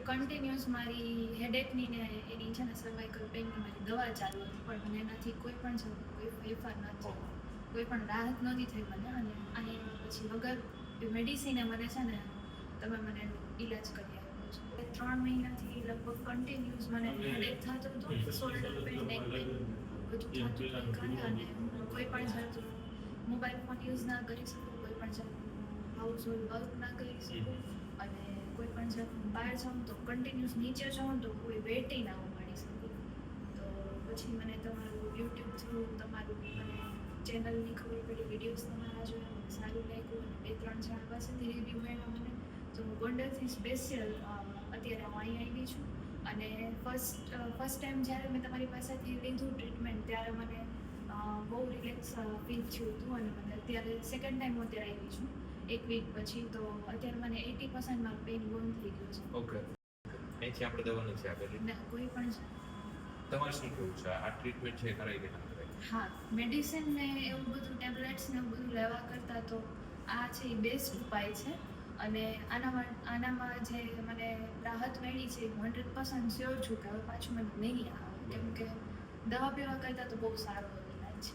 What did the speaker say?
Continuous મારી હેડેકની ને એની છે ને સર્વાઇકલ પેઇનની મારી દવા ચાલુ હતી, પણ મને એનાથી કોઈ પણ જાતનો કોઈ ફેરફાર ન થયો, કોઈ પણ રાહત નહોતી થઈ મને. અને અહીં પછી વગર મેડિસિને મને છે ને તમે મને એનો ઈલાજ કરી આપ્યો છે. 3 મહિનાથી લગભગ કન્ટિન્યુઅસ મને હેડેક થતો હતો, શોલ્ડર પેઇન, નેક પેઇન બધું થતું હતું ઘરે. અને કોઈ પણ જાતનું મોબાઈલ ફોન યુઝ ના કરી શકું, કોઈ પણ જાતનું હાઉસ હોલ્ડ વર્ક ના કરી શકું, અને કોઈ પણ જાતનું બહાર જાઉં તો કન્ટિન્યુઅસ નીચે જાઉં તો કોઈ વેટે ના ઉપાડી શકું. તો પછી મને તમારું યુટ્યુબ થ્રુ તમારું મને ચેનલની ખબર પડી, વિડીયોઝ તમારા જોયા, મને સારું લાગ્યું અને 2-3 જણા પાસેથી રિવ્યૂ મળ્યા મને. તો ગોંડલથી સ્પેશિયલ અત્યારે હું અહીં આવી છું. અને ફર્સ્ટ ટાઈમ જ્યારે મેં તમારી પાસેથી લીધું ટ્રીટમેન્ટ ત્યારે મને બહુ રિલેક્સ ફીલ થયું હતું. અને મને અત્યારે સેકન્ડ ટાઈમ હું અત્યારે આવી છું 1 વીક પછી. તો અત્યારે મને 80% મારું પેઇન બંધ થઈ ગયું છે. ઓકે, અહીંથી આપણે દવા નથી આપેલી? ના, કોઈ પણ તમારે શું કહેવું છે, આ ટ્રીટમેન્ટ છે કરાવી કે ના કરાવી? હા, મેડિસિન ને એવું બધું ટેબ્લેટ્સ ને એવું બધું લેવા કરતાં તો આ છે એ બેસ્ટ ઉપાય છે. અને આનામાં જે મને રાહત મળી છે 100% શ્યોર છું કે હવે પાછું મને નહીં આવે, કેમ કે દવા પીવા કરતાં તો બહુ સારો ઈલાજ છે.